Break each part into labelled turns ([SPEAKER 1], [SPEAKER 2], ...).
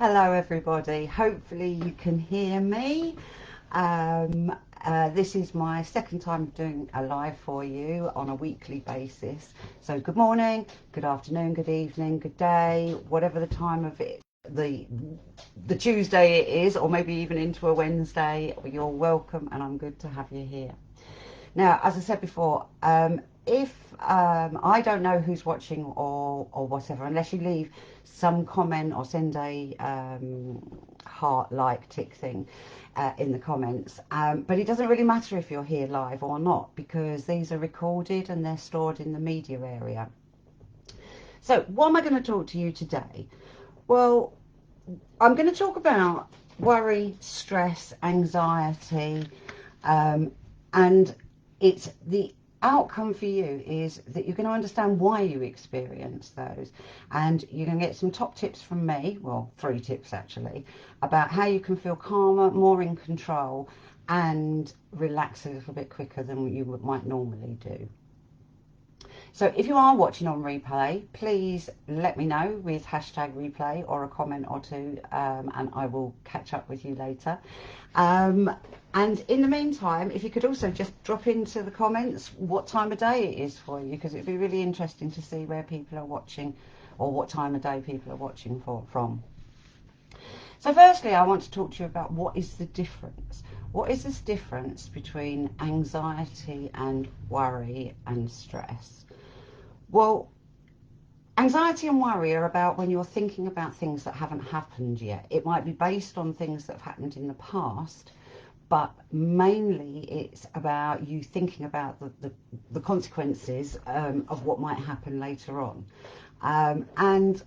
[SPEAKER 1] Hello everybody, hopefully you can hear me. This is my second time doing a live for you on a weekly basis. So good morning, good afternoon, good evening, good day, whatever the time of it, the Tuesday it is, or maybe even into a Wednesday, you're welcome and I'm good to have you here. Now, as I said before, if I don't know who's watching or whatever, unless you leave some comment or send a heart like tick thing in the comments. But it doesn't really matter if you're here live or not, because these are recorded and they're stored in the media area. So what am I going to talk to you today? Well, I'm going to talk about worry, stress, anxiety, and it's the outcome for you is that you're going to understand why you experience those, and you're going to get some top tips from me, well, 3 tips actually, about how you can feel calmer, more in control, and relax a little bit quicker than you might normally do. So if you are watching on replay, please let me know with hashtag replay or a comment or two, and I will catch up with you later. And in the meantime, if you could also just drop into the comments what time of day it is for you, because it'd be really interesting to see where people are watching or what time of day people are watching from. So firstly, I want to talk to you about what is the difference. What is this difference between anxiety and worry and stress? Well, anxiety and worry are about when you're thinking about things that haven't happened yet. It might be based on things that have happened in the past, but mainly it's about you thinking about the consequences of what might happen later on. And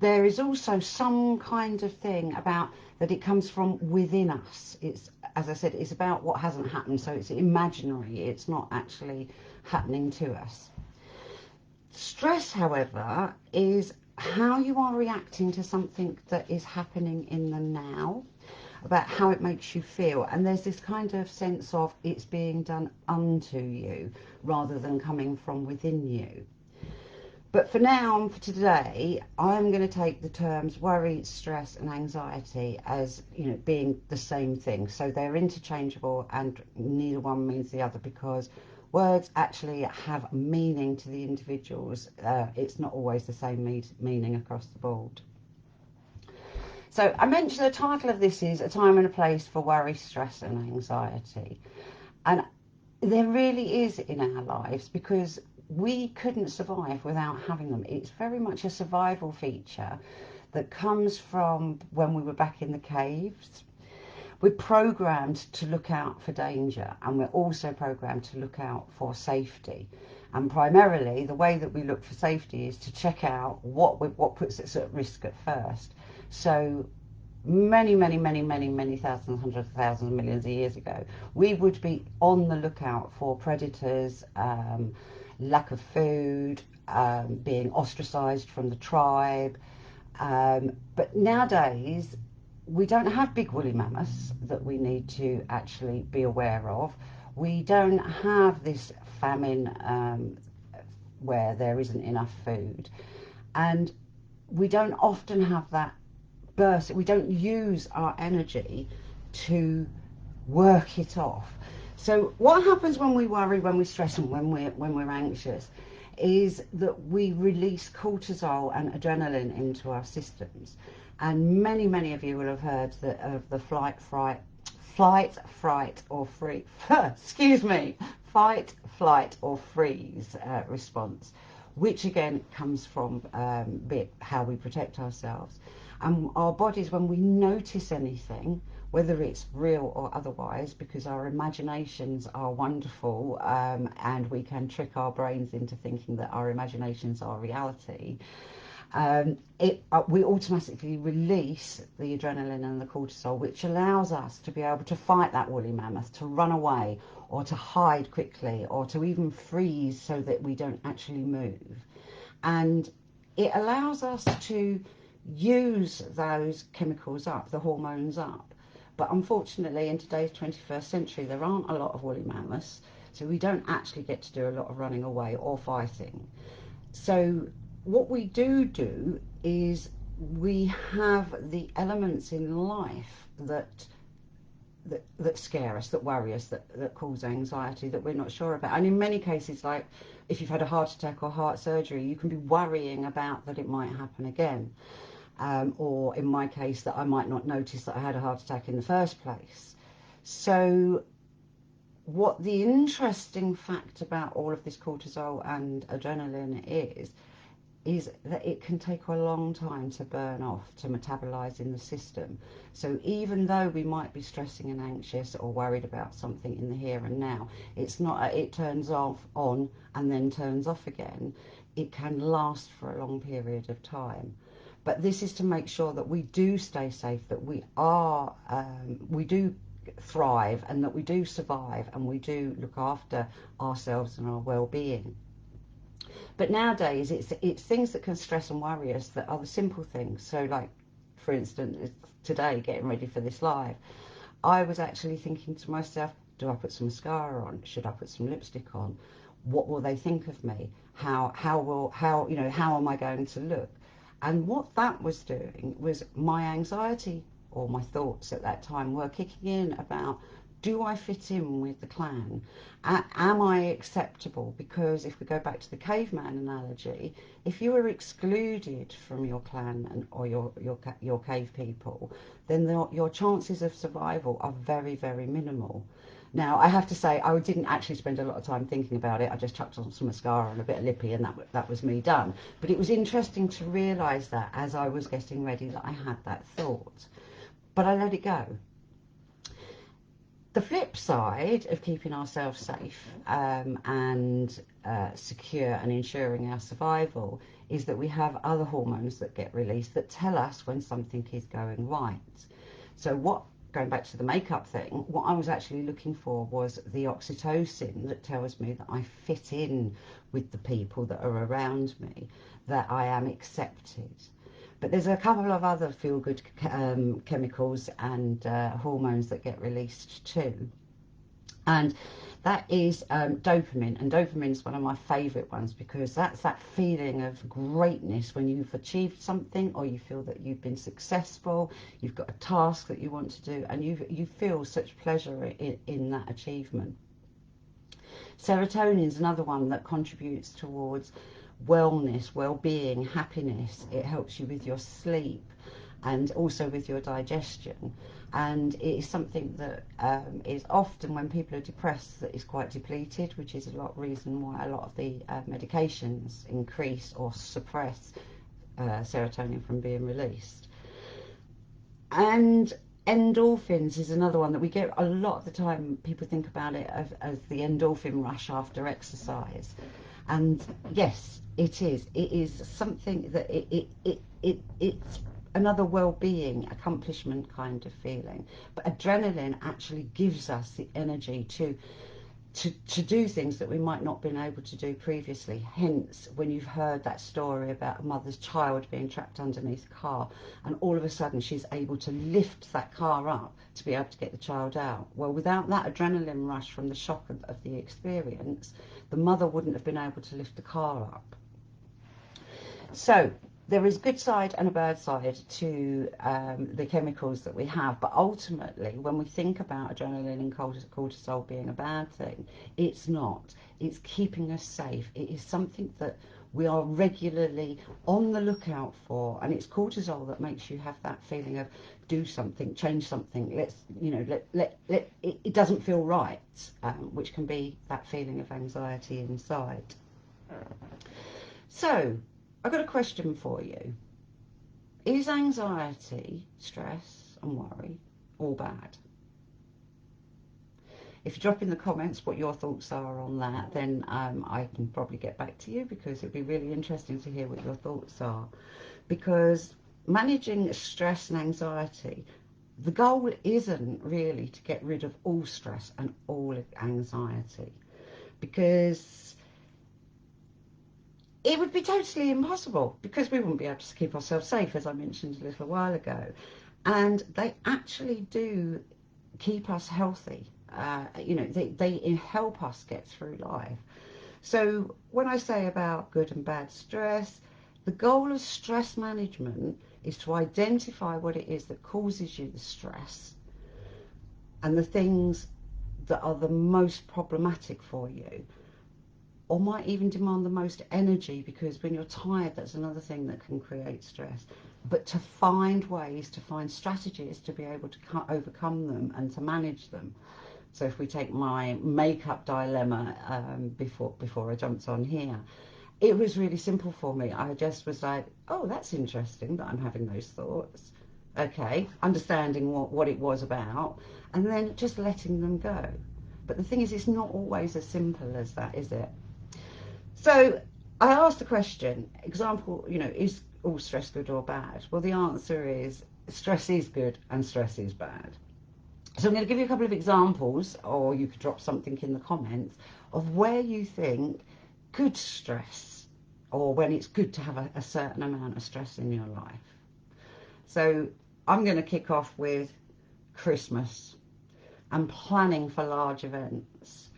[SPEAKER 1] there is also some kind of thing about that it comes from within us. It's, as I said, it's about what hasn't happened, so it's imaginary, it's not actually happening to us. Stress, however, is how you are reacting to something that is happening in the now, about how it makes you feel. And there's this kind of sense of it's being done unto you rather than coming from within you. But for now, for today, I'm going to take the terms worry, stress and anxiety as, being the same thing. So they're interchangeable and neither one means the other, because words actually have meaning to the individuals. It's not always the same meaning across the board. So I mentioned the title of this is A Time and a Place for Worry, Stress and Anxiety. And there really is in our lives, because we couldn't survive without having them. It's very much a survival feature that comes from when we were back in the caves. We're programmed to look out for danger, and we're also programmed to look out for safety. And primarily, the way that we look for safety is to check out what puts us at risk at first. So many thousands, hundreds of thousands, millions of years ago, we would be on the lookout for predators, lack of food, being ostracized from the tribe. But nowadays, we don't have big woolly mammoths that we need to actually be aware of. We don't have this famine where there isn't enough food. And we don't often have that burst. We don't use our energy to work it off. So what happens when we worry, when we stress and when we're anxious is that we release cortisol and adrenaline into our systems. And many of you will have heard of the flight, fright or freeze, excuse me, fight, flight or freeze response, which again comes from how we protect ourselves. And our bodies, when we notice anything, whether it's real or otherwise, because our imaginations are wonderful, and we can trick our brains into thinking that our imaginations are reality, we automatically release the adrenaline and the cortisol, which allows us to be able to fight that woolly mammoth, to run away, or to hide quickly, or to even freeze so that we don't actually move. And it allows us to use those chemicals up, the hormones up. But unfortunately, in today's 21st century, there aren't a lot of woolly mammoths, so we don't actually get to do a lot of running away or fighting. So what we do is we have the elements in life that scare us, that worry us, that cause anxiety, that we're not sure about. And in many cases, like if you've had a heart attack or heart surgery, you can be worrying about that it might happen again. Or in my case, that I might not notice that I had a heart attack in the first place. So what the interesting fact about all of this cortisol and adrenaline is that it can take a long time to burn off, to metabolize in the system. So even though we might be stressing and anxious or worried about something in the here and now, it's not it turns off on and then turns off again. It can last for a long period of time. But this is to make sure that we do stay safe, that we do thrive, and that we do survive, and we do look after ourselves and our well-being. But nowadays, it's things that can stress and worry us that are the simple things. So, like, for instance, today, getting ready for this live, I was actually thinking to myself, do I put some mascara on? Should I put some lipstick on? What will they think of me? How am I going to look? And what that was doing was my anxiety, or my thoughts at that time, were kicking in about, do I fit in with the clan? Am I acceptable? Because if we go back to the caveman analogy, if you were excluded from your clan or your cave people, then your chances of survival are very, very minimal. Now, I have to say, I didn't actually spend a lot of time thinking about it. I just chucked on some mascara and a bit of lippy, and that was me done. But it was interesting to realise that as I was getting ready, that I had that thought. But I let it go. The flip side of keeping ourselves safe and secure and ensuring our survival is that we have other hormones that get released that tell us when something is going right. So going back to the makeup thing, what I was actually looking for was the oxytocin that tells me that I fit in with the people that are around me, that I am accepted. But there's a couple of other feel-good chemicals and hormones that get released too. And that is dopamine. And dopamine is one of my favourite ones, because that's that feeling of greatness when you've achieved something, or you feel that you've been successful, you've got a task that you want to do, and you feel such pleasure in that achievement. Serotonin is another one that contributes towards wellness, well-being, happiness. It helps you with your sleep and also with your digestion. And it is something that is often, when people are depressed, that is quite depleted, which is reason why a lot of the medications increase or suppress serotonin from being released. And endorphins is another one that we get a lot of the time. People think about it as the endorphin rush after exercise. And yes, it is. It is something that it's another well-being, accomplishment kind of feeling. But adrenaline actually gives us the energy to do things that we might not have been able to do previously. Hence, when you've heard that story about a mother's child being trapped underneath a car, and all of a sudden she's able to lift that car up to be able to get the child out. Well, without that adrenaline rush from the shock of the experience, the mother wouldn't have been able to lift the car up. So there is a good side and a bad side to the chemicals that we have, but ultimately, when we think about adrenaline and cortisol being a bad thing, it's not. It's keeping us safe. It is something that we are regularly on the lookout for, and it's cortisol that makes you have that feeling of do something, change something. It doesn't feel right, which can be that feeling of anxiety inside. So I've got a question for you. Is anxiety, stress and worry all bad? If you drop in the comments what your thoughts are on that, then I can probably get back to you, because it'd be really interesting to hear what your thoughts are. Because managing stress and anxiety, the goal isn't really to get rid of all stress and all anxiety, because it would be totally impossible, because we wouldn't be able to keep ourselves safe, as I mentioned a little while ago. And they actually do keep us healthy. They help us get through life. So when I say about good and bad stress, the goal of stress management is to identify what it is that causes you the stress and the things that are the most problematic for you, or might even demand the most energy, because when you're tired, that's another thing that can create stress. But to find ways, to find strategies to be able to overcome them and to manage them. So if we take my makeup dilemma, before I jumped on here, it was really simple for me. I just was like, oh, that's interesting that I'm having those thoughts. Okay, understanding what it was about, and then just letting them go. But the thing is, it's not always as simple as that, is it? So I asked the question, example, is all stress good or bad? Well, the answer is stress is good and stress is bad. So I'm going to give you a couple of examples, or you could drop something in the comments, of where you think good stress, or when it's good to have a certain amount of stress in your life. So I'm going to kick off with Christmas and planning for large events.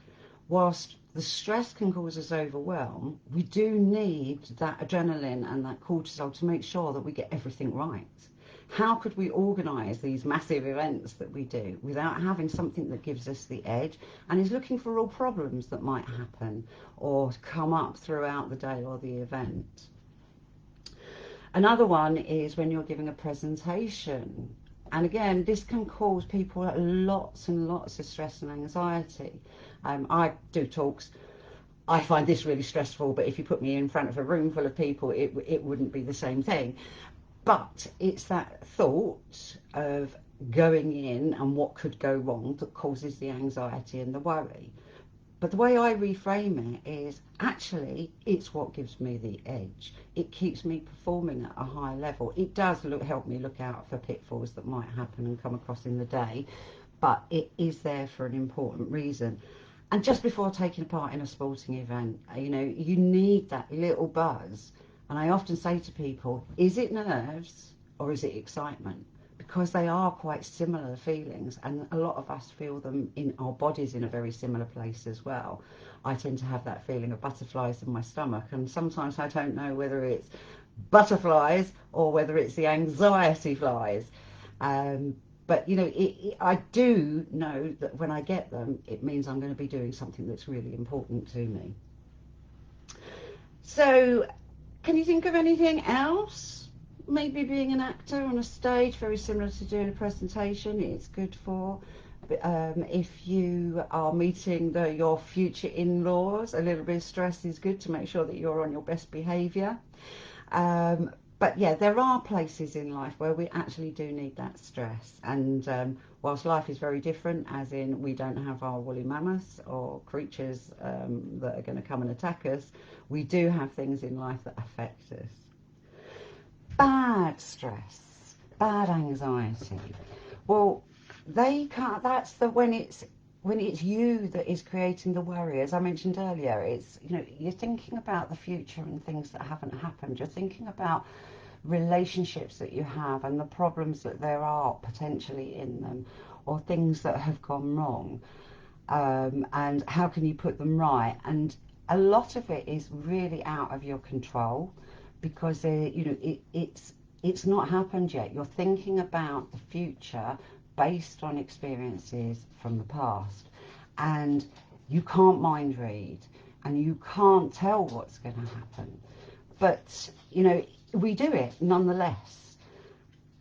[SPEAKER 1] Whilst the stress can cause us overwhelm, we do need that adrenaline and that cortisol to make sure that we get everything right. How could we organise these massive events that we do without having something that gives us the edge and is looking for all problems that might happen or come up throughout the day or the event? Another one is when you're giving a presentation. And again, this can cause people lots and lots of stress and anxiety. I do talks. I find this really stressful, but if you put me in front of a room full of people, it wouldn't be the same thing. But it's that thought of going in and what could go wrong that causes the anxiety and the worry. But the way I reframe it is, actually, it's what gives me the edge. It keeps me performing at a high level. It does help me look out for pitfalls that might happen and come across in the day, but it is there for an important reason. And just before taking part in a sporting event, you need that little buzz. And I often say to people, is it nerves or is it excitement? Because they are quite similar feelings, and a lot of us feel them in our bodies in a very similar place as well. I tend to have that feeling of butterflies in my stomach, and sometimes I don't know whether it's butterflies or whether it's the anxiety flies. But I do know that when I get them, it means I'm going to be doing something that's really important to me. So, can you think of anything else? Maybe being an actor on a stage, very similar to doing a presentation, it's good for. If you are meeting your future in-laws, a little bit of stress is good to make sure that you're on your best behaviour. But yeah, there are places in life where we actually do need that stress. And whilst life is very different, as in we don't have our woolly mammoths or creatures that are going to come and attack us, we do have things in life that affect us. Bad stress, bad anxiety. Well, they can't. That's when it's you that is creating the worry. As I mentioned earlier, it's you're thinking about the future and things that haven't happened. You're thinking about relationships that you have and the problems that there are potentially in them, or things that have gone wrong, and how can you put them right. And a lot of it is really out of your control, because it's not happened yet. You're thinking about the future based on experiences from the past, and you can't mind read and you can't tell what's going to happen, but we do it nonetheless.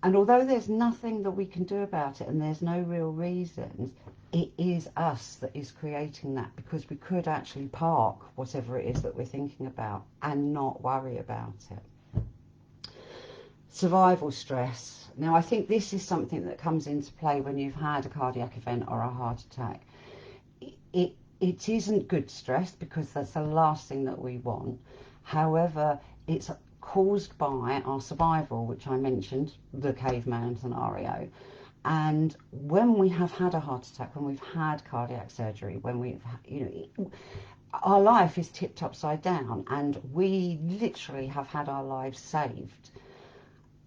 [SPEAKER 1] And although there's nothing that we can do about it and there's no real reasons, it is us that is creating that, because we could actually park whatever it is that we're thinking about and not worry about it. Survival stress. Now, I think this is something that comes into play when you've had a cardiac event or a heart attack. It isn't good stress, because that's the last thing that we want. However, it's caused by our survival, which I mentioned, the caveman scenario. And when we have had a heart attack, when we've had cardiac surgery, when we've, our life is tipped upside down, and we literally have had our lives saved.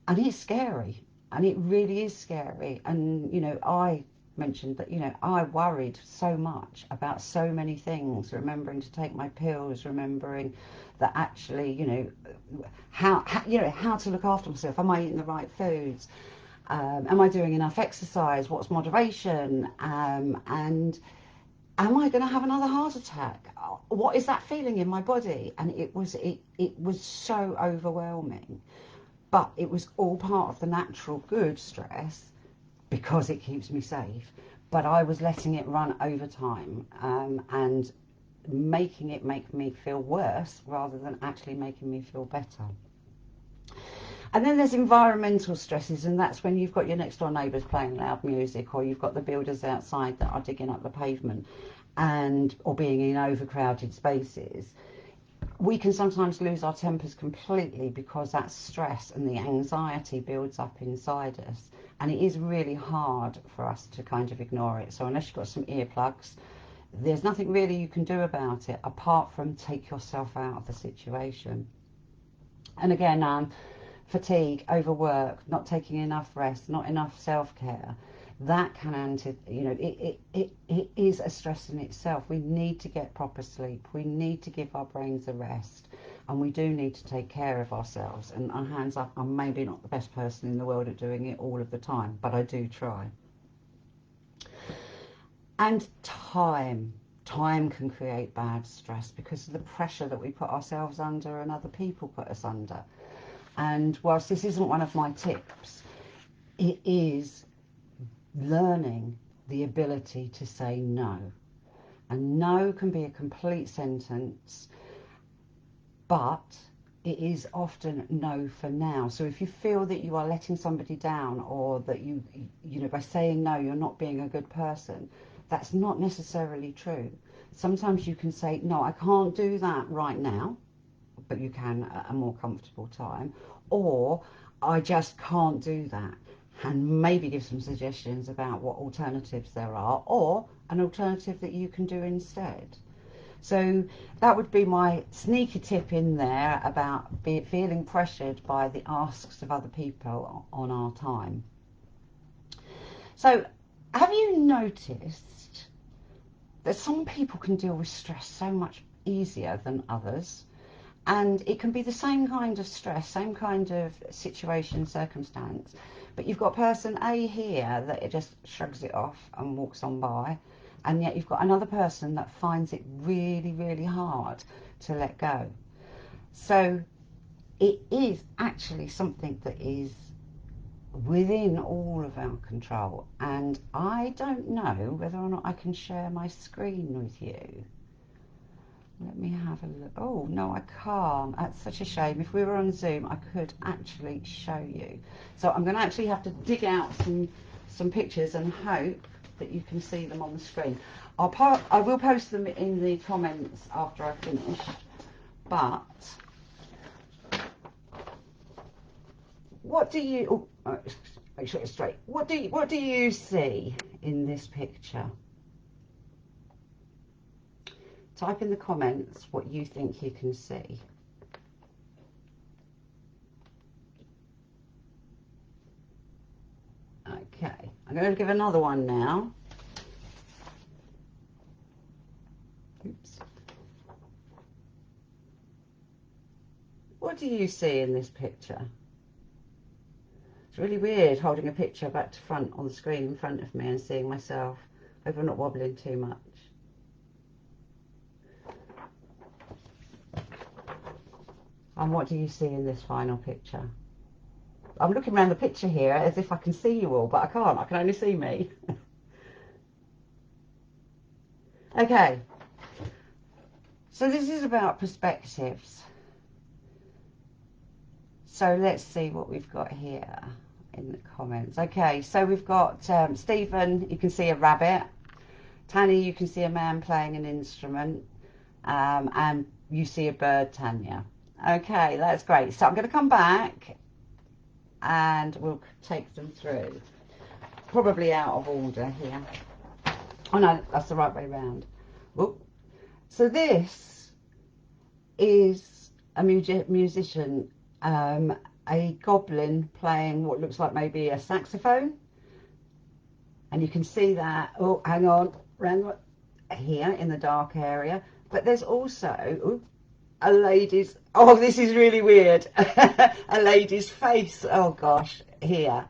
[SPEAKER 1] And it's scary, and it really is scary. And I mentioned that, you know, I worried so much about so many things, remembering to take my pills, remembering that actually, you know, how to look after myself. Am I eating the right foods? Am I doing enough exercise? What's moderation? And am I going to have another heart attack? What is that feeling in my body? And it was so overwhelming, but it was all part of the natural good stress because it keeps me safe. But I was letting it run over time, and making it make me feel worse rather than actually making me feel better. And then there's environmental stresses, and that's when you've got your next door neighbours playing loud music, or you've got the builders outside that are digging up the pavement, or being in overcrowded spaces. We can sometimes lose our tempers completely because that stress and the anxiety builds up inside us, and it is really hard for us to kind of ignore it. So unless you've got some earplugs, there's nothing really you can do about it apart from take yourself out of the situation. And again, fatigue, overwork, not taking enough rest, not enough self-care, that can it is a stress in itself. We need to get proper sleep. We need to give our brains a rest, and we do need to take care of ourselves. And hands up, I'm maybe not the best person in the world at doing it all of the time, but I do try. And time can create bad stress because of the pressure that we put ourselves under and other people put us under. And whilst this isn't one of my tips, it is learning the ability to say no. And no can be a complete sentence, but it is often no for now. So if you feel that you are letting somebody down, or that you know, by saying no, you're not being a good person, that's not necessarily true. Sometimes you can say, no, I can't do that right now, but you can at a more comfortable time, or I just can't do that, and maybe give some suggestions about what alternatives there are, or an alternative that you can do instead. So that would be my sneaky tip in there about feeling pressured by the asks of other people on our time. So have you noticed that some people can deal with stress so much easier than others? And it can be the same kind of stress, same kind of situation, circumstance, but you've got person A here that it just shrugs it off and walks on by, and yet you've got another person that finds it really, really hard to let go. So it is actually something that is within all of our control, and I don't know whether or not I can share my screen with you. Let me have a look. Oh, no, I can't. That's such a shame. If we were on Zoom, I could actually show you. So I'm going to actually have to dig out some pictures and hope that you can see them on the screen. I will post them in the comments after I've finished. But what do you... Oh, make sure it's straight. What do you see in this picture? Type in the comments what you think you can see. Okay, I'm going to give another one now. Oops. What do you see in this picture? It's really weird holding a picture back to front on the screen in front of me and seeing myself. Hope I'm not wobbling too much. And what do you see in this final picture? I'm looking around the picture here as if I can see you all, but I can't. I can only see me. Okay. So this is about perspectives. So let's see what we've got here in the comments. Okay, so we've got Stephen, you can see a rabbit. Tanny, you can see a man playing an instrument. And you see a bird, Tanya. Okay, that's great. So I'm going to come back and we'll take them through. Probably out of order here. Oh no, that's the right way round. Whoop. So this is a musician, a goblin playing what looks like maybe a saxophone. And you can see that, oh, hang on, around here in the dark area. But there's also a lady's, oh, this is really weird, a lady's face, oh gosh, here.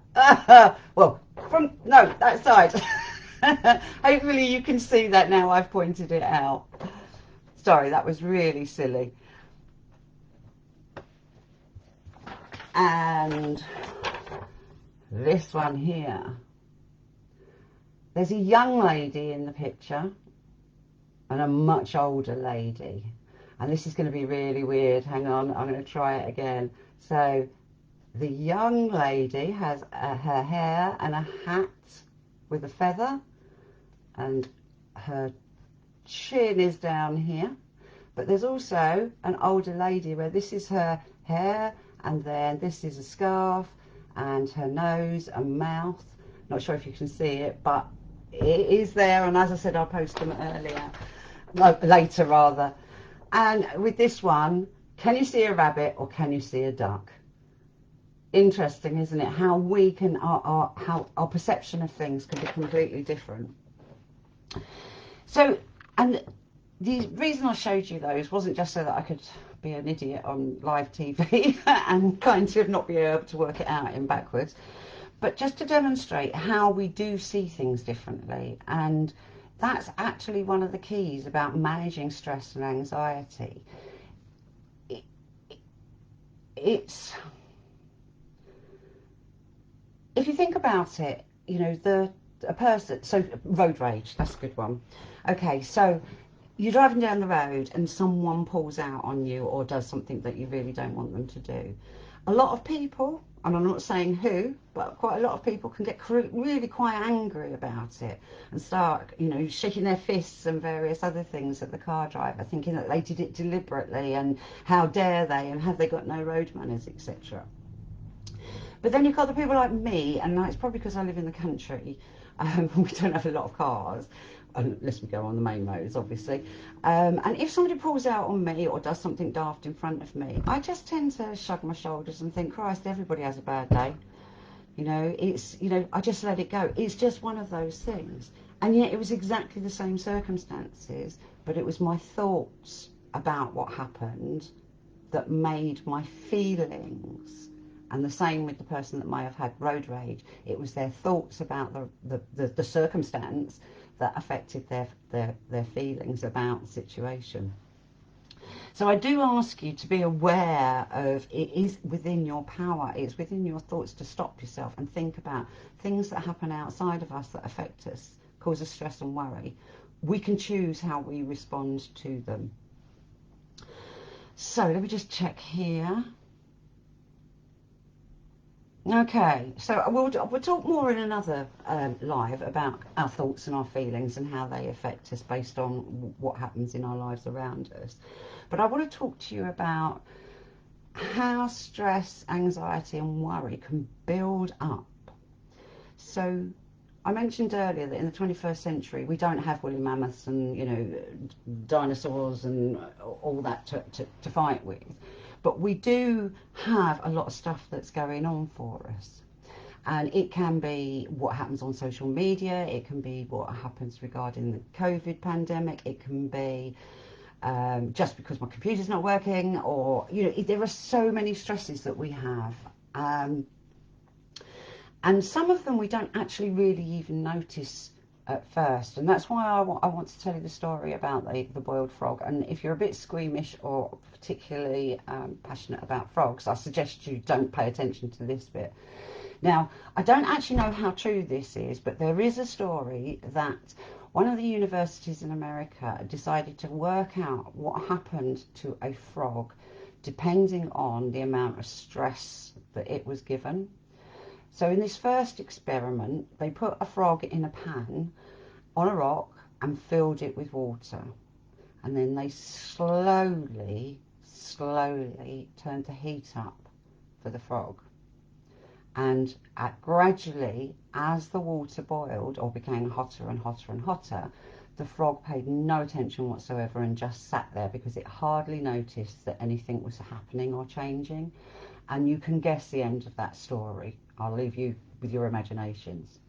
[SPEAKER 1] Well, no, that side. Hopefully you can see that now I've pointed it out. Sorry, that was really silly. And this one here. There's a young lady in the picture and a much older lady. And this is going to be really weird. Hang on, I'm going to try it again. So the young lady has her hair and a hat with a feather, and her chin is down here. But there's also an older lady where this is her hair, and then this is a scarf, and her nose and mouth. Not sure if you can see it, but it is there. And as I said, I'll post them earlier, no, later rather. And with this one, can you see a rabbit or can you see a duck? Interesting, isn't it? How we can, how our perception of things can be completely different. So, and the reason I showed you those wasn't just so that I could be an idiot on live TV and kind of not be able to work it out in backwards, but just to demonstrate how we do see things differently. And that's actually one of the keys about managing stress and anxiety. It's, if you think about it, you know, a person, so road rage, that's a good one. Okay, so you're driving down the road and someone pulls out on you or does something that you really don't want them to do. A lot of people, and I'm not saying who, but quite a lot of people can get really quite angry about it and start, you know, shaking their fists and various other things at the car driver, thinking that they did it deliberately and how dare they and have they got no road manners, etc. But then you've got the people like me, and it's probably because I live in the country. We don't have a lot of cars, unless we go on the main roads, obviously. And if somebody pulls out on me or does something daft in front of me, I just tend to shrug my shoulders and think, Christ, everybody has a bad day. You know, it's, you know, I just let it go. It's just one of those things. And yet it was exactly the same circumstances, but it was my thoughts about what happened that made my feelings. And the same with the person that may have had road rage. It was their thoughts about the circumstance that affected their feelings about the situation. So I do ask you to be aware of, it is within your power, it's within your thoughts to stop yourself and think about things that happen outside of us that affect us, cause us stress and worry. We can choose how we respond to them. So let me just check here. Okay, so we'll talk more in another live about our thoughts and our feelings and how they affect us based on what happens in our lives around us. But I want to talk to you about how stress, anxiety and worry can build up. So I mentioned earlier that in the 21st century we don't have woolly mammoths and, you know, dinosaurs and all that to fight with. But we do have a lot of stuff that's going on for us. And it can be what happens on social media, it can be what happens regarding the COVID pandemic, it can be just because my computer's not working, or, you know, there are so many stresses that we have. And some of them we don't actually really even notice at first, and that's why I want to tell you the story about the boiled frog. And if you're a bit squeamish or particularly passionate about frogs, I suggest you don't pay attention to this bit. Now, I don't actually know how true this is, but there is a story that one of the universities in America decided to work out what happened to a frog depending on the amount of stress that it was given. So in this first experiment, they put a frog in a pan on a rock and filled it with water. And then they slowly turned the heat up for the frog. And gradually, as the water boiled or became hotter and hotter and hotter, the frog paid no attention whatsoever and just sat there because it hardly noticed that anything was happening or changing. And you can guess the end of that story. I'll leave you with your imaginations.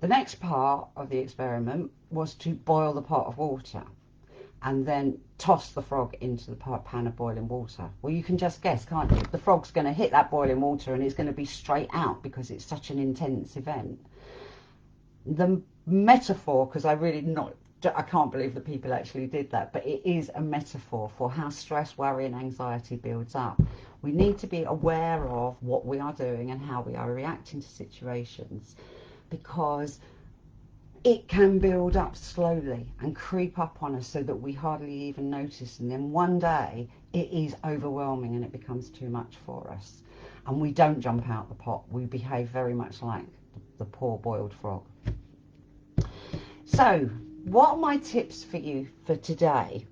[SPEAKER 1] The next part of the experiment was to boil the pot of water and then toss the frog into the pan of boiling water. Well, you can just guess, can't you? The frog's going to hit that boiling water and it's going to be straight out because it's such an intense event. The metaphor, because I can't believe that people actually did that, but it is a metaphor for how stress, worry and anxiety builds up. We need to be aware of what we are doing and how we are reacting to situations, because it can build up slowly and creep up on us so that we hardly even notice, and then one day it is overwhelming and it becomes too much for us and we don't jump out the pot. We behave very much like the poor boiled frog. So what are my tips for you for today?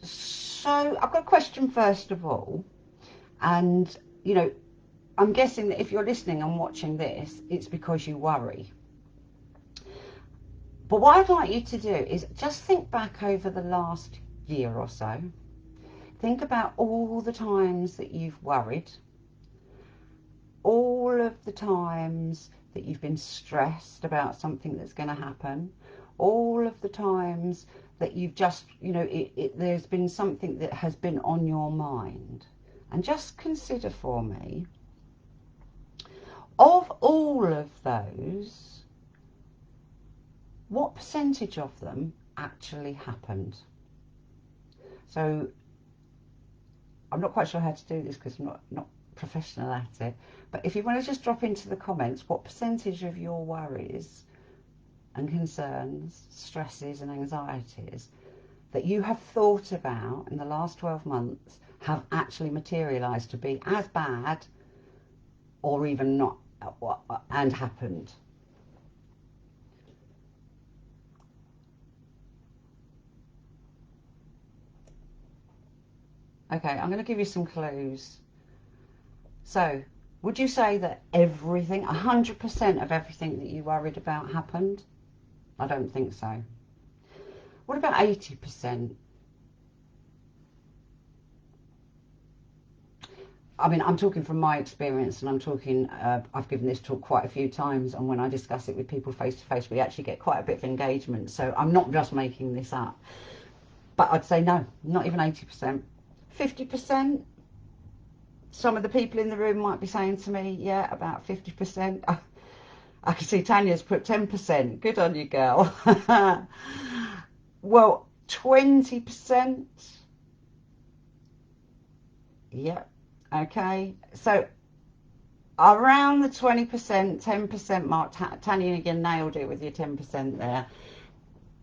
[SPEAKER 1] So I've got a question first of all, and you know, I'm guessing that if you're listening and watching this, it's because you worry. But what I'd like you to do is just think back over the last year or so. Think about all the times that you've worried, all of the times that you've been stressed about something that's going to happen, all of the times that you've just, there's been something that has been on your mind. And just consider for me, of all of those, what percentage of them actually happened? So I'm not quite sure how to do this because I'm not professional at it, but if you want to just drop into the comments what percentage of your worries and concerns, stresses and anxieties that you have thought about in the last 12 months have actually materialised to be as bad or even not and happened. Okay, I'm going to give you some clues. So, would you say that everything, 100% of everything that you worried about happened? I don't think so. What about 80%? I mean, I'm talking from my experience, and I'm talking, I've given this talk quite a few times, and when I discuss it with people face to face, we actually get quite a bit of engagement. So I'm not just making this up. But I'd say no, not even 80%. 50%? Some of the people in the room might be saying to me, yeah, about 50%. I can see Tanya's put 10%. Good on you, girl. Well, 20%. Yep. Okay. So around the 20%, 10% mark. Tanya, again, nailed it with your 10% there.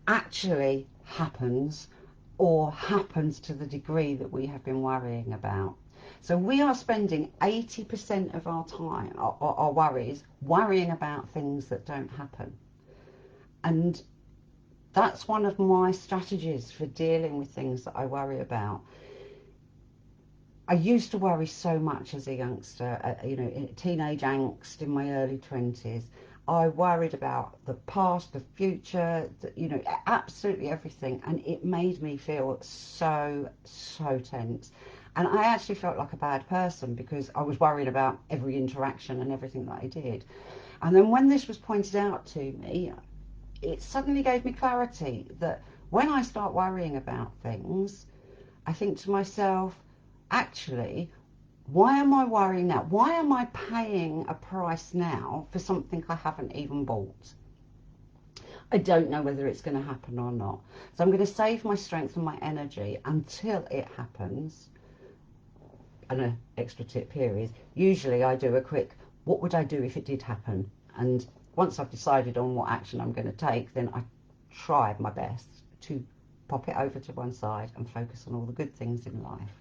[SPEAKER 1] Actually happens, or happens to the degree that we have been worrying about. So we are spending 80% of our time, our worries, worrying about things that don't happen. And that's one of my strategies for dealing with things that I worry about. I used to worry so much as a youngster, teenage angst in my early 20s. I worried about the past, the future, absolutely everything. And it made me feel so tense. And I actually felt like a bad person because I was worried about every interaction and everything that I did. And then when this was pointed out to me, it suddenly gave me clarity that when I start worrying about things, I think to myself, actually, why am I worrying now? Why am I paying a price now for something I haven't even bought? I don't know whether it's going to happen or not. So I'm going to save my strength and my energy until it happens. And an extra tip here is, usually I do a quick, what would I do if it did happen? And once I've decided on what action I'm going to take, then I try my best to pop it over to one side and focus on all the good things in life.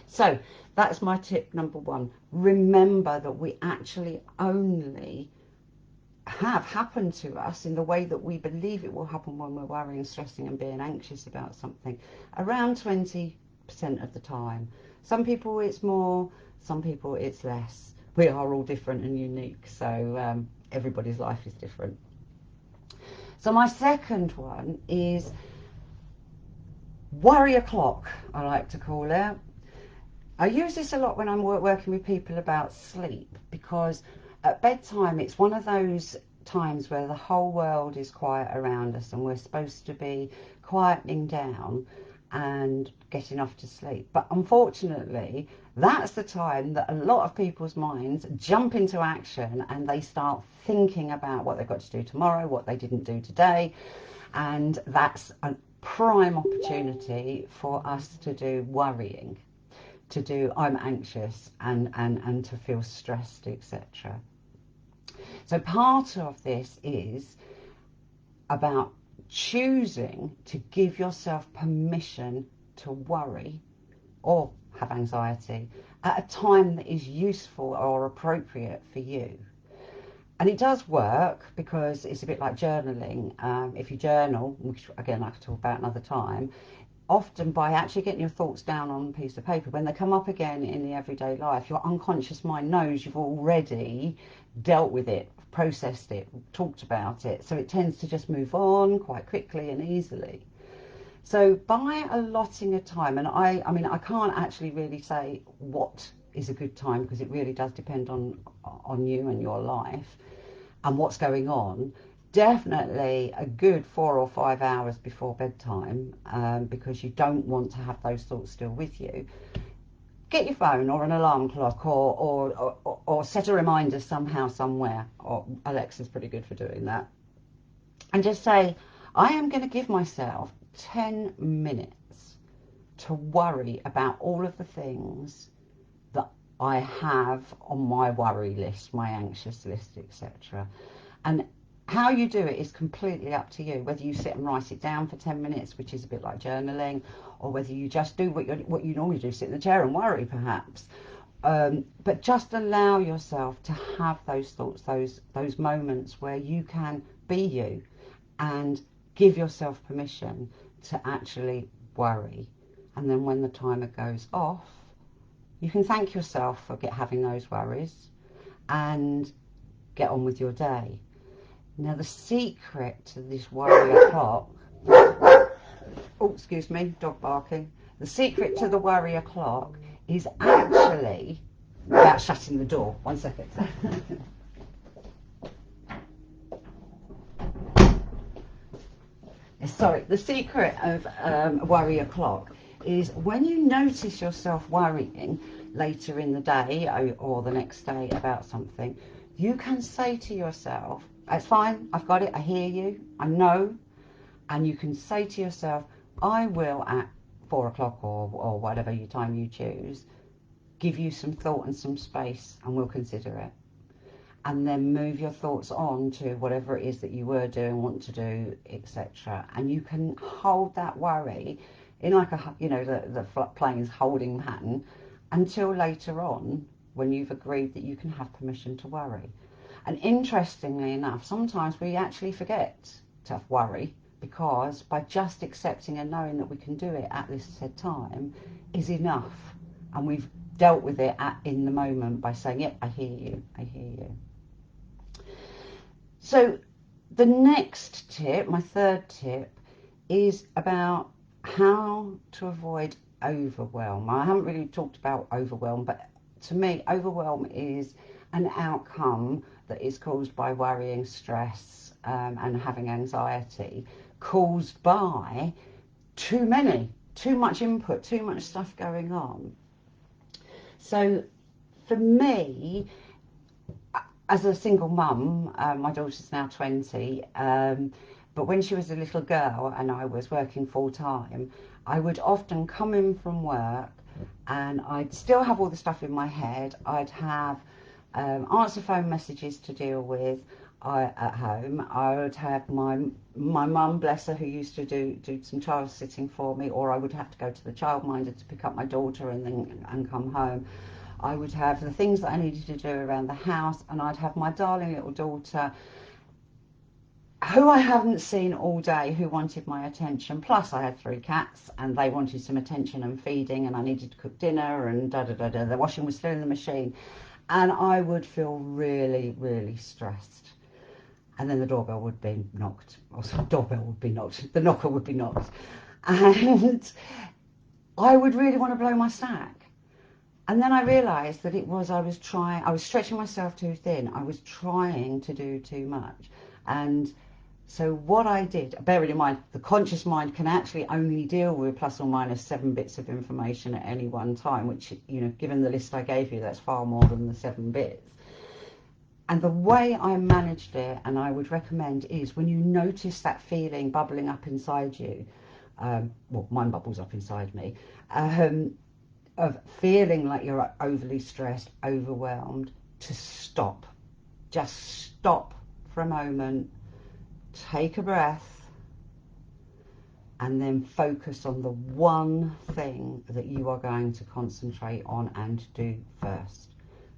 [SPEAKER 1] So that's my tip number one. Remember that we actually only have happened to us in the way that we believe it will happen when we're worrying, stressing and being anxious about something around 20% of the time. Some people it's more, some people it's less. We are all different and unique, so everybody's life is different. So my second one is worry o'clock, I like to call it. I use this a lot when I'm working with people about sleep, because at bedtime, it's one of those times where the whole world is quiet around us and we're supposed to be quietening down and getting off to sleep. But unfortunately, that's the time that a lot of people's minds jump into action and they start thinking about what they've got to do tomorrow, what they didn't do today. And that's a prime opportunity for us to do worrying, to do I'm anxious and to feel stressed, etc. So part of this is about choosing to give yourself permission to worry or have anxiety at a time that is useful or appropriate for you. And it does work because it's a bit like journaling. If you journal, which again I could talk about another time, often by actually getting your thoughts down on a piece of paper, when they come up again in the everyday life, your unconscious mind knows you've already dealt with it, processed it, talked about it, so it tends to just move on quite quickly and easily. So by allotting a time, and I mean I can't actually really say what is a good time because it really does depend on you and your life and what's going on. Definitely a good 4 or 5 hours before bedtime, because you don't want to have those thoughts still with you. Get your phone or an alarm clock or set a reminder somehow, somewhere. Or Alexa's pretty good for doing that. And just say, I am going to give myself 10 minutes to worry about all of the things that I have on my worry list, my anxious list, etc. And how you do it is completely up to you, whether you sit and write it down for 10 minutes, which is a bit like journaling, or whether you just do what you normally do, sit in the chair and worry perhaps. But just allow yourself to have those thoughts, those moments where you can be you and give yourself permission to actually worry. And then when the timer goes off, you can thank yourself for having those worries and get on with your day. Now, the secret to this worry clock, oh, excuse me, dog barking. The secret to the worry clock is actually about shutting the door. 1 second. Sorry, the secret of a worry clock is when you notice yourself worrying later in the day or the next day about something, you can say to yourself, it's fine, I've got it, I hear you, I know. And you can say to yourself, I will at 4 o'clock or whatever time you choose, give you some thought and some space and we'll consider it. And then move your thoughts on to whatever it is that you were doing, want to do, etc. And you can hold that worry in like a, the plane's holding pattern until later on when you've agreed that you can have permission to worry. And interestingly enough, sometimes we actually forget to worry because by just accepting and knowing that we can do it at this said time is enough. And we've dealt with it in the moment by saying, yep, I hear you, I hear you. So the next tip, my third tip, is about how to avoid overwhelm. I haven't really talked about overwhelm, but to me, overwhelm is an outcome that is caused by worrying, stress, and having anxiety, caused by too much input, too much stuff going on. So for me, as a single mum, my daughter's now 20, but when she was a little girl and I was working full time, I would often come in from work and I'd still have all the stuff in my head. I'd have answer phone messages to deal with at home. I would have my mum, bless her, who used to do some child sitting for me, or I would have to go to the childminder to pick up my daughter and come home. I would have the things that I needed to do around the house, and I'd have my darling little daughter, who I haven't seen all day, who wanted my attention. Plus I had 3 cats and they wanted some attention and feeding, and I needed to cook dinner and da-da-da-da. The washing was still in the machine. And I would feel really, really stressed. And then the doorbell would be knocked, or the doorbell would be knocked, the knocker would be knocked. And I would really want to blow my stack. And then I realised that I was stretching myself too thin. I was trying to do too much. And so what I did, bearing in mind, the conscious mind can actually only deal with plus or minus 7 bits of information at any one time, which, you know, given the list I gave you, that's far more than the 7 bits. And the way I managed it, and I would recommend, is when you notice that feeling bubbling up inside you, well, mine bubbles up inside me, of feeling like you're overly stressed, overwhelmed, to stop. Just stop for a moment, take a breath, and then focus on the one thing that you are going to concentrate on and do first.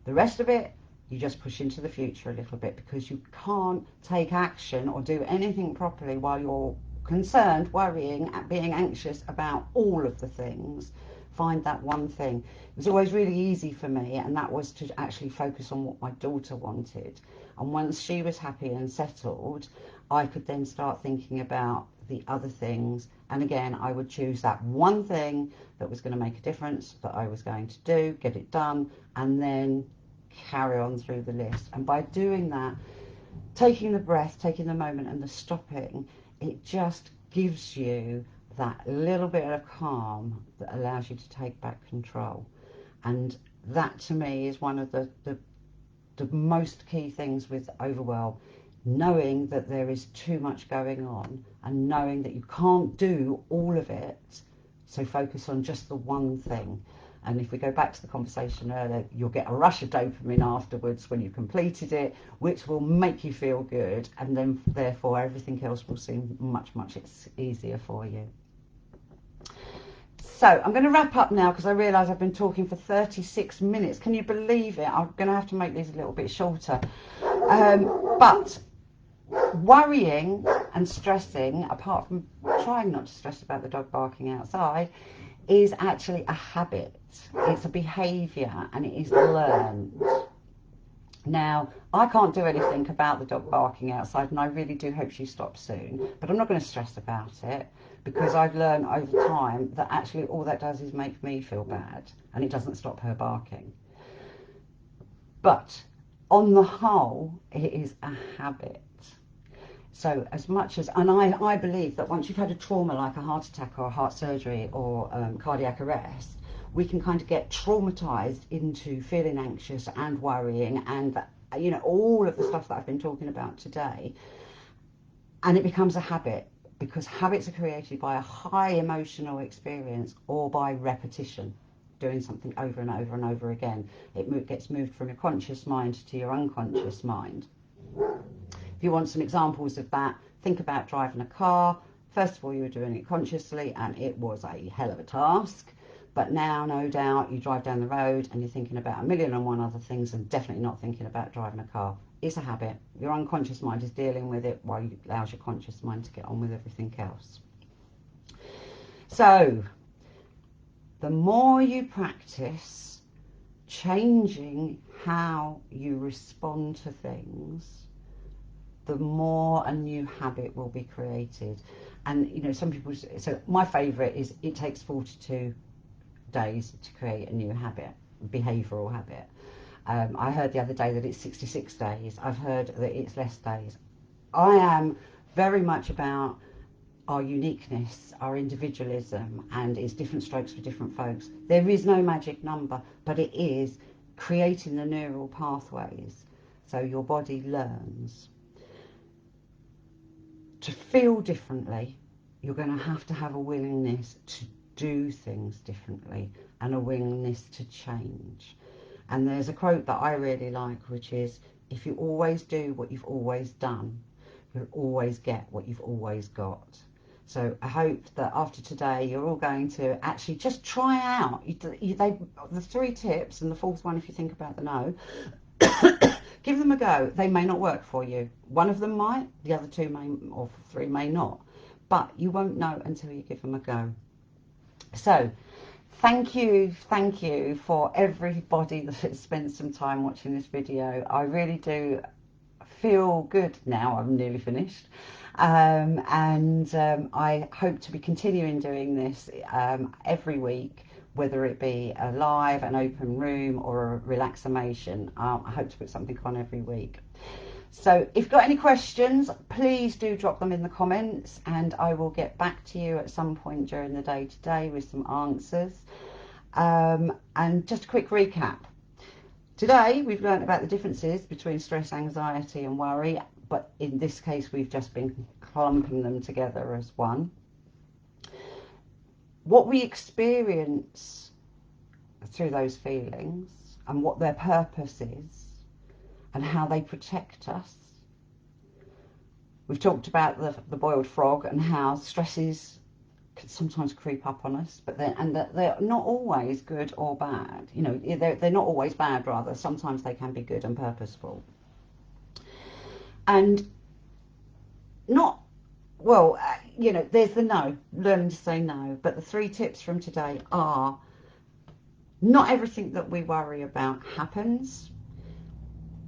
[SPEAKER 1] The rest of it, you just push into the future a little bit, because you can't take action or do anything properly while you're concerned, worrying, being anxious about all of the things. Find that one thing. It was always really easy for me, and that was to actually focus on what my daughter wanted. And once she was happy and settled, I could then start thinking about the other things. And again, I would choose that one thing that was going to make a difference, that I was going to do, get it done, and then carry on through the list. And by doing that, taking the breath, taking the moment and the stopping, it just gives you that little bit of calm that allows you to take back control. And that to me is one of the most key things with overwhelm, knowing that there is too much going on and knowing that you can't do all of it, so focus on just the one thing. And if we go back to the conversation earlier, you'll get a rush of dopamine afterwards when you've completed it, which will make you feel good, and then therefore everything else will seem much easier for you. So I'm going to wrap up now, because I realise I've been talking for 36 minutes. Can you believe it? I'm going to have to make these a little bit shorter. But worrying and stressing, apart from trying not to stress about the dog barking outside, is actually a habit. It's a behaviour, and it is learned. Now, I can't do anything about the dog barking outside, and I really do hope she stops soon, but I'm not going to stress about it, because I've learned over time that actually all that does is make me feel bad, and it doesn't stop her barking. But on the whole, it is a habit. So as much as, and I believe that once you've had a trauma like a heart attack or a heart surgery or cardiac arrest, we can kind of get traumatized into feeling anxious and worrying and, you know, all of the stuff that I've been talking about today. And it becomes a habit, because habits are created by a high emotional experience or by repetition, doing something over and over and over again. It gets moved from your conscious mind to your unconscious mind. If you want some examples of that, think about driving a car. First of all, you were doing it consciously, and it was a hell of a task. But now, no doubt, you drive down the road and you're thinking about 1,000,001 other things, and definitely not thinking about driving a car. It's a habit. Your unconscious mind is dealing with it while you allows your conscious mind to get on with everything else. So, the more you practice changing how you respond to things, the more a new habit will be created. And, you know, some people, so my favourite is it takes 42 days to create a new habit, behavioural habit. I heard the other day that it's 66 days. I've heard that it's less days. I am very much about our uniqueness, our individualism, and it's different strokes for different folks. There is no magic number, but it is creating the neural pathways so your body learns. To feel differently, you're going to have a willingness to do things differently and a willingness to change. And there's a quote that I really like, which is, if you always do what you've always done, you'll always get what you've always got. So I hope that after today, you're all going to actually just try out the 3 tips, and the 4th one, if you think about the no, give them a go. They may not work for you. One of them might, the other 2 may, or 3 may not. But you won't know until you give them a go. So thank you for everybody that has spent some time watching this video. I really do feel good now. I'm nearly finished. I hope to be continuing doing this every week whether it be a live, an open room, or a relaxation. I hope to put something on every week. So if you've got any questions, please do drop them in the comments, and I will get back to you at some point during the day today with some answers. And just a quick recap. Today we've learned about the differences between stress, anxiety and worry, but in this case we've just been clumping them together as one. What we experience through those feelings and what their purpose is and how they protect us. We've talked about the boiled frog and how stresses can sometimes creep up on us, but they're not always good or bad. You know, they're not always bad, rather. Sometimes they can be good and purposeful. And not, well, you know, there's the no, learning to say no. But the 3 tips from today are: not everything that we worry about happens.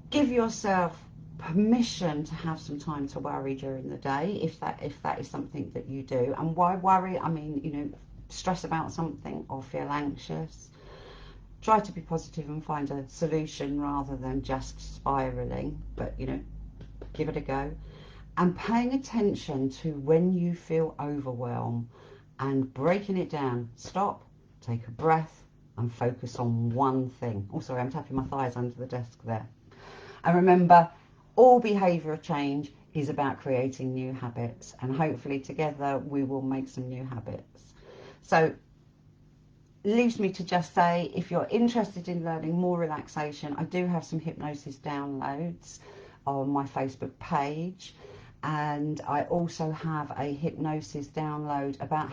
[SPEAKER 1] Give yourself permission to have some time to worry during the day, if that is something that you do. And why worry? I mean, you know, stress about something or feel anxious. Try to be positive and find a solution rather than just spiraling, but you know, give it a go. And paying attention to when you feel overwhelmed and breaking it down. Stop, take a breath and focus on one thing. Oh, sorry, I'm tapping my thighs under the desk there. And remember, all behaviour change is about creating new habits, and hopefully together we will make some new habits. So leaves me to just say, if you're interested in learning more relaxation, I do have some hypnosis downloads on my Facebook page, and I also have a hypnosis download about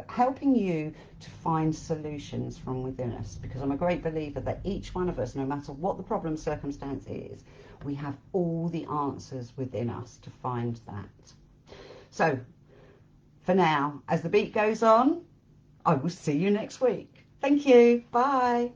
[SPEAKER 1] helping you to find solutions from within us, because I'm a great believer that each one of us, no matter what the problem circumstance is, we have all the answers within us to find that. So for now, as the beat goes on, I will see you next week. Thank you. Bye.